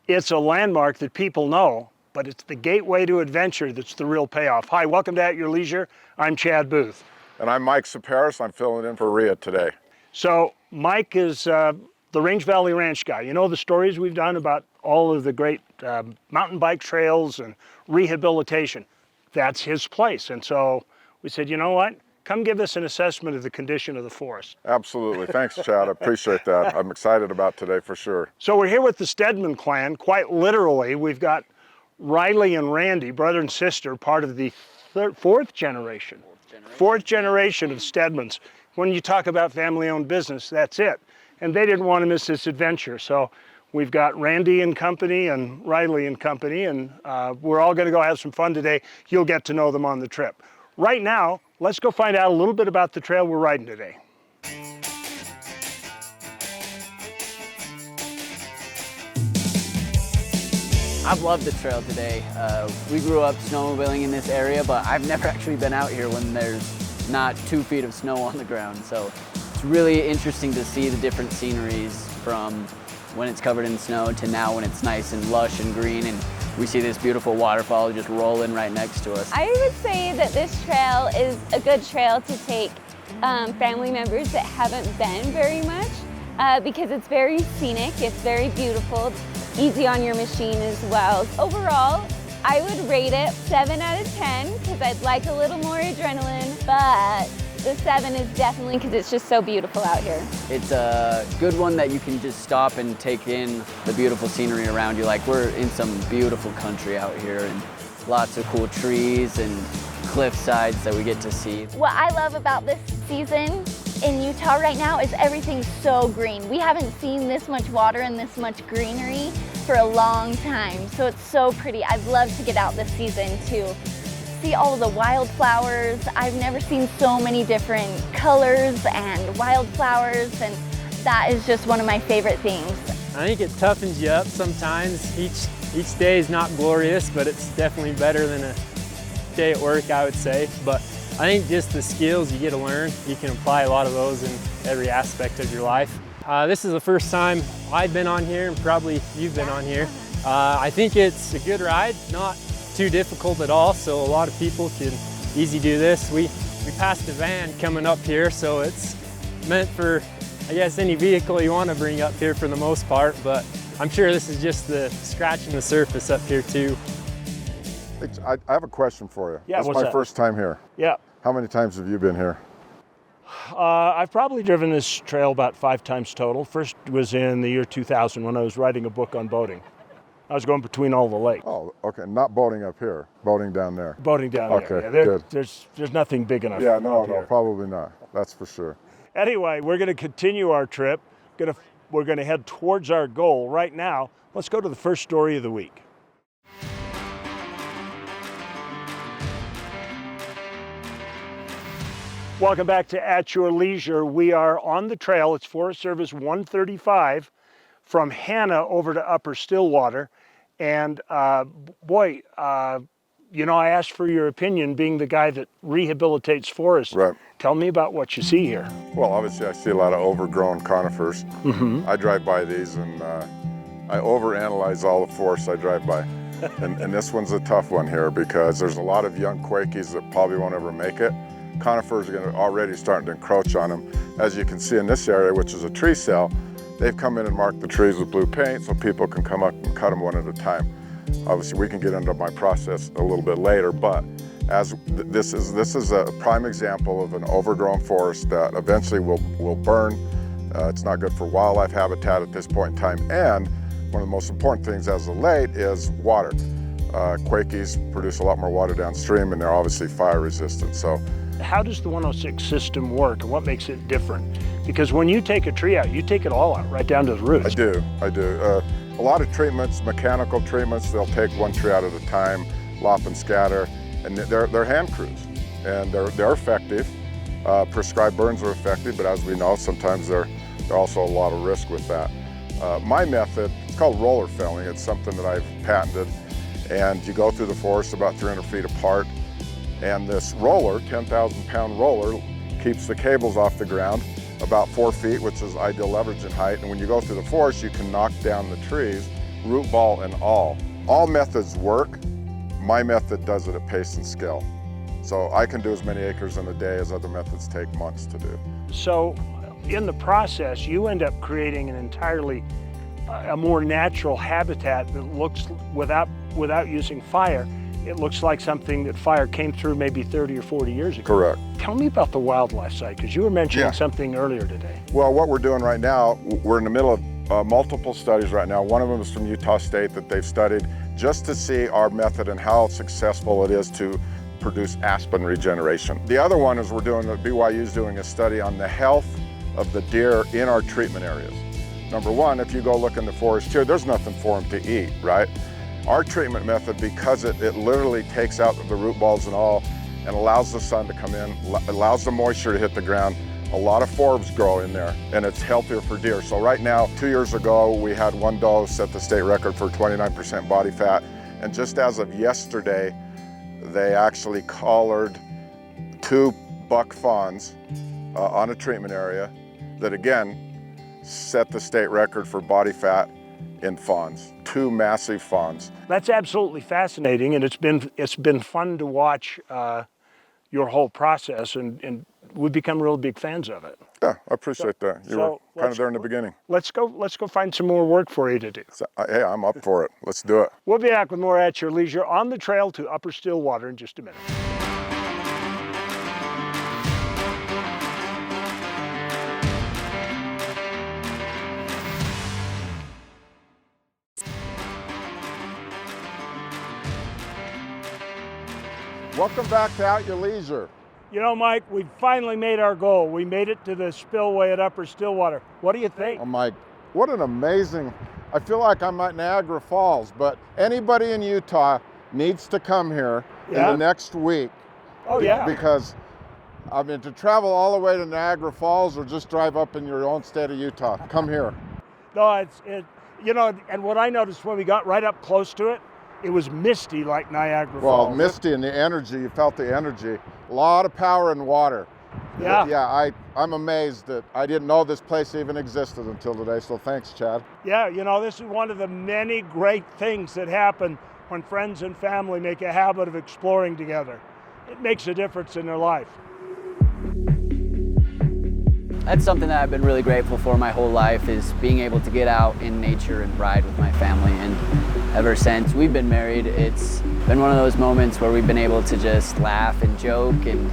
It's a landmark that people know, but it's the gateway to adventure that's the real payoff. Hi, welcome to At Your Leisure. I'm Chad Booth. And I'm Mike Siaperas. I'm filling in for Rhea today. So Mike is the Range Valley Ranch guy. You know the stories we've done about all of the great mountain bike trails and rehabilitation. That's his place. And so we said, you know what? Come give us an assessment of the condition of the forest. Absolutely. Thanks, Chad. I appreciate that. I'm excited about today for sure. So we're here with the Steadman clan, quite literally. We've got Riley and Randy, brother and sister, part of the fourth generation of Steadmans. When you talk about family-owned business, that's it. And they didn't want to miss this adventure. So we've got Randy and company and Riley and company, and we're all going to go have some fun today. You'll get to know them on the trip. Right now, let's go find out a little bit about the trail we're riding today. I've loved the trail today. We grew up snowmobiling in this area, but I've never actually been out here when there's not 2 feet of snow on the ground. So it's really interesting to see the different sceneries from when it's covered in snow to now when it's nice and lush and green, and we see this beautiful waterfall just rolling right next to us. I would say that this trail is a good trail to take family members that haven't been very much because it's very scenic, it's very beautiful, easy on your machine as well. Overall, I would rate it 7 out of 10 because I'd like a little more adrenaline, but the 7 is definitely because it's just so beautiful out here. It's a good one that you can just stop and take in the beautiful scenery around you. Like, we're in some beautiful country out here and lots of cool trees and cliff sides that we get to see. What I love about this season in Utah right now is everything's so green. We haven't seen this much water and this much greenery for a long time, so it's so pretty. I'd love to get out this season to see all of the wildflowers. I've never seen so many different colors and wildflowers, and that is just one of my favorite things. I think it toughens you up sometimes. Each day is not glorious, but it's definitely better than a day at work, I would say. But I think just the skills you get to learn, you can apply a lot of those in every aspect of your life. This is the first time I've been on here, and probably you've been on here. I think it's a good ride, not too difficult at all, so a lot of people can easy do this. We passed a van coming up here, so it's meant for, I guess, any vehicle you want to bring up here for the most part, but I'm sure this is just the scratching the surface up here too. I have a question for you. Yeah, this is what's my that? first time here. Yeah. How many times have you been here? I've probably driven this trail about 5 times total. First was in the year 2000 when I was writing a book on boating. I was going between all the lakes. Oh, okay. Not boating up here, boating down there. Boating down Okay, there. Yeah, good. There's nothing big enough. Yeah, up no, here. probably not. That's for sure. Anyway, we're going to continue our trip. We're going to head towards our goal. Right now, let's go to the first story of the week. Welcome back to At Your Leisure. We are on the trail. It's Forest Service 135 from Hannah over to Upper Stillwater. And boy, you know, I asked for your opinion being the guy that rehabilitates forests. Right. Tell me about what you see here. Well, obviously I see a lot of overgrown conifers. I drive by these and I overanalyze all the forests I drive by. and this one's a tough one here because there's a lot of young quakies that probably won't ever make it. Conifers are already starting to encroach on them. As you can see in this area, which is a tree cell, they've come in and marked the trees with blue paint so people can come up and cut them one at a time. Obviously, we can get into my process a little bit later, but as this is a prime example of an overgrown forest that eventually will burn. It's not good for wildlife habitat at this point in time, and one of the most important things as of late is water. Quakies produce a lot more water downstream, and they're obviously fire resistant. So, how does the 106 system work and what makes it different? Because when you take a tree out, you take it all out, right down to the roots. I do. A lot of treatments, mechanical treatments, they'll take one tree out at a time, lop and scatter, and they're hand crews, and they're effective. Prescribed burns are effective, but as we know, sometimes they're also a lot of risk with that. My method, it's called roller felling. It's something that I've patented, and you go through the forest about 300 feet apart, and this roller, 10,000-pound roller, keeps the cables off the ground about 4 feet, which is ideal leverage in height. And when you go through the forest, you can knock down the trees root ball and all. All methods work. My method does it at pace and skill. So I can do as many acres in a day as other methods take months to do. So in the process, you end up creating an entirely a more natural habitat that looks, without using fire, it looks like something that fire came through maybe 30 or 40 years ago. Correct. Tell me about the wildlife site, because you were mentioning something earlier today. Well, what we're doing right now, we're in the middle of multiple studies right now. One of them is from Utah State that they've studied just to see our method and how successful it is to produce aspen regeneration. The other one is BYU's doing a study on the health of the deer in our treatment areas. Number one, if you go look in the forest here, there's nothing for them to eat, right? Our treatment method, because it literally takes out the root balls and all and allows the sun to come in, allows the moisture to hit the ground, a lot of forbs grow in there, and it's healthier for deer. So right now, 2 years ago, we had one doe set the state record for 29% body fat, and just as of yesterday, they actually collared 2 buck fawns on a treatment area that, again, set the state record for body fat in fawns, 2 massive fawns. That's absolutely fascinating, and it's been fun to watch your whole process, and we've become real big fans of it. Yeah, I appreciate that. You were kind of there in the beginning. Let's go find some more work for you to do. So, hey, I'm up for it. Let's do it. We'll be back with more at your leisure on the trail to Upper Stillwater in just a minute. Welcome back to Out Your Leisure. You know, Mike, we finally made our goal. We made it to the spillway at Upper Stillwater. What do you think? Oh, Mike, what an amazing, I feel like I'm at Niagara Falls, but anybody in Utah needs to come here in the next week. Oh, yeah. Because, I mean, to travel all the way to Niagara Falls or just drive up in your own state of Utah, come here. No, you know, and what I noticed when we got right up close to it, it was misty like Niagara Falls. Well, misty and the energy, you felt the energy. A lot of power in water. Yeah. Yeah, I'm amazed that I didn't know this place even existed until today, so thanks, Chad. Yeah, you know, this is one of the many great things that happen when friends and family make a habit of exploring together. It makes a difference in their life. That's something that I've been really grateful for my whole life, is being able to get out in nature and ride with my family. And ever since we've been married, it's been one of those moments where we've been able to just laugh and joke and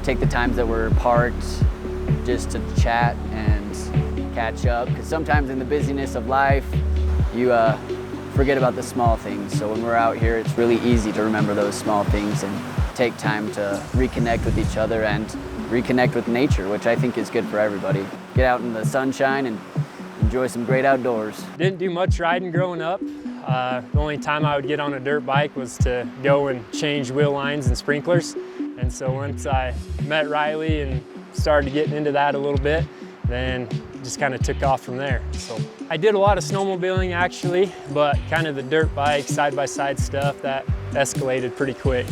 take the times that we're apart just to chat and catch up. Because sometimes in the busyness of life, you forget about the small things. So when we're out here, it's really easy to remember those small things and take time to reconnect with each other and reconnect with nature, which I think is good for everybody. Get out in the sunshine and enjoy some great outdoors. Didn't do much riding growing up. The only time I would get on a dirt bike was to go and change wheel lines and sprinklers. And so once I met Riley and started getting into that a little bit, then just kind of took off from there. So I did a lot of snowmobiling actually, but kind of the dirt bike, side-by-side stuff, that escalated pretty quick.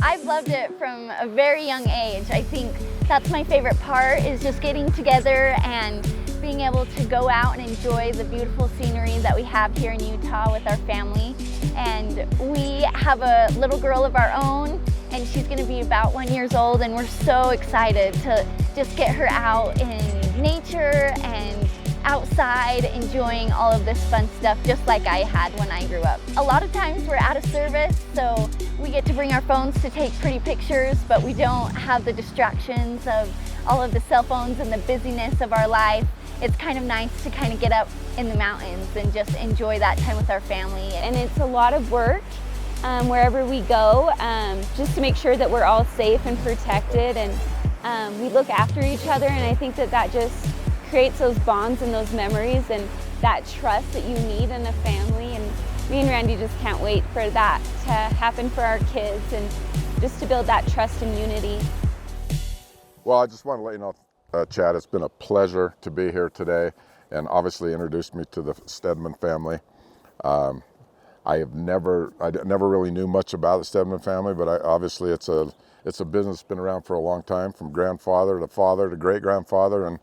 I've loved it from a very young age. I think that's my favorite part, is just getting together and being able to go out and enjoy the beautiful scenery that we have here in Utah with our family. And we have a little girl of our own, and she's gonna be about 1 year old, and we're so excited to just get her out in nature and outside enjoying all of this fun stuff, just like I had when I grew up. A lot of times we're out of service, so we get to bring our phones to take pretty pictures, but we don't have the distractions of all of the cell phones and the busyness of our life. It's kind of nice to kind of get up in the mountains and just enjoy that time with our family. And it's a lot of work wherever we go, just to make sure that we're all safe and protected, and we look after each other, and I think that just creates those bonds and those memories and that trust that you need in a family. And me and Randy just can't wait for that to happen for our kids, and just to build that trust and unity. Well, I just want to let you know, Chad, it's been a pleasure to be here today, and obviously introduced me to the Steadman family. I never really knew much about the Steadman family, but obviously it's a business that's been around for a long time, from grandfather to father to great grandfather, and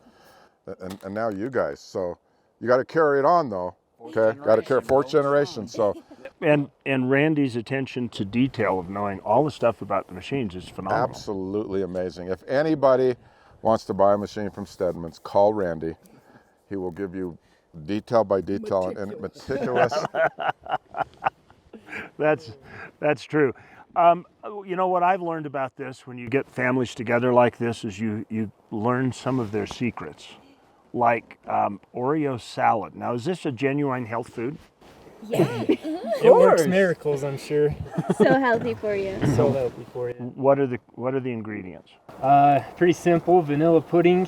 now you guys. So you got to carry it on though, Okay, got to care, fourth generation. So And Randy's attention to detail of knowing all the stuff about the machines is phenomenal. absolutely amazing. If anybody wants to buy a machine from Steadman's, call Randy. He will give you detail by detail and meticulous. That's true. You know what I've learned about this when you get families together like this is you learn some of their secrets, like Oreo salad. Now, is this a genuine health food? Yeah. It works miracles, I'm sure. So healthy for you. So healthy for you. What are the ingredients? Pretty simple, vanilla pudding,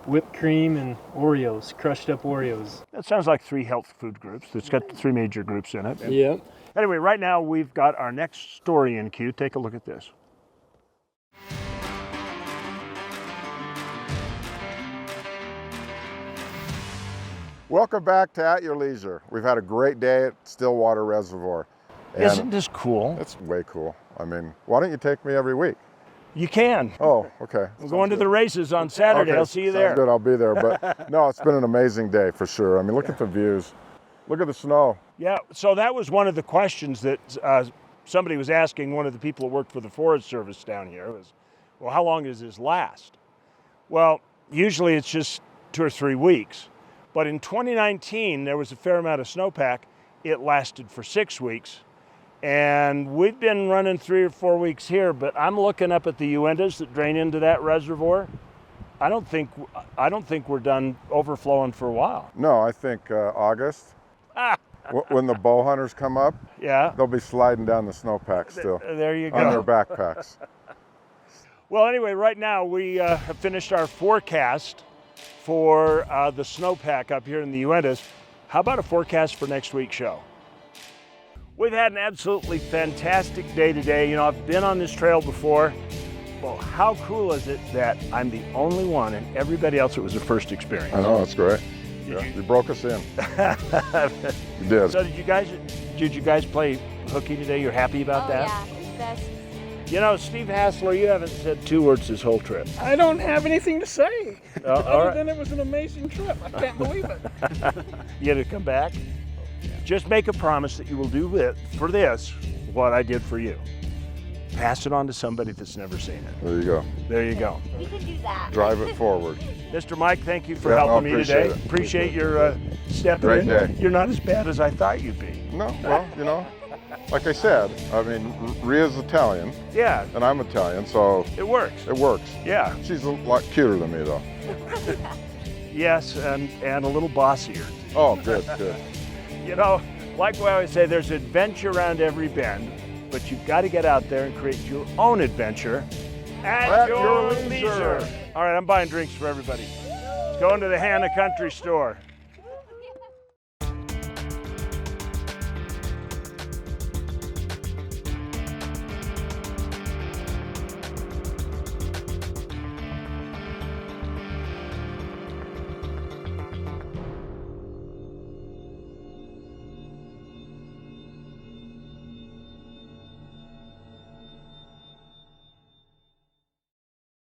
whipped cream, and Oreos, crushed up Oreos. That sounds like 3 health food groups. It's got 3 major groups in it. Yep. Anyway, right now we've got our next story in queue. Take a look at this. Welcome back to At Your Leisure. We've had a great day at Stillwater Reservoir. And Isn't this cool? it's way cool. I mean, why don't you take me every week? You can. Oh, okay. We're going to the races on Saturday. Okay, I'll see you sounds there. good, I'll be there. But no, it's been an amazing day for sure. I mean, look at the views. Look at the snow. Yeah, so that was one of the questions that somebody was asking one of the people who worked for the Forest Service down here was, well, how long does this last? Well, usually it's just 2 or 3 weeks. But in 2019, there was a fair amount of snowpack. It lasted for 6 weeks. And we've been running 3 or 4 weeks here, but I'm looking up at the Uintas that drain into that reservoir. I don't think we're done overflowing for a while. No, I think August. When the bow hunters come up, Yeah, they'll be sliding down the snowpack still there you go. on their backpacks. Well, anyway, right now we have finished our forecast for the snowpack up here in the Uintas. How about a forecast for next week's show? We've had an absolutely fantastic day today. You know, I've been on this trail before. Well, how cool is it that I'm the only one and everybody else it was their first experience? I know, that's great. Yeah, you broke us in. You did. So did you guys play hooky today? You're happy about that? Yeah, best. You know, Steve Hassler, you haven't said 2 words this whole trip. I don't have anything to say. All Other right. than it was an amazing trip. I can't believe it. You had to come back? Just make a promise that you will do for this what I did for you. Pass it on to somebody that's never seen it. There you go. There you go. We can do that. Drive it forward. Mr. Mike, thank you for Yeah, helping me appreciate today. it. Appreciate your stepping Great in. day. You're not as bad as I thought you'd be. No, well, you know, like I said, I mean, Ria's Italian Yeah, and I'm Italian, so it works. it works. Yeah, She's a lot cuter than me, though. yes, and a little bossier. Oh, good, good. You know, like we always say, there's adventure around every bend, but you've got to get out there and create your own adventure at your leisure. All right, I'm buying drinks for everybody. Let's go into the Hannah Country Store.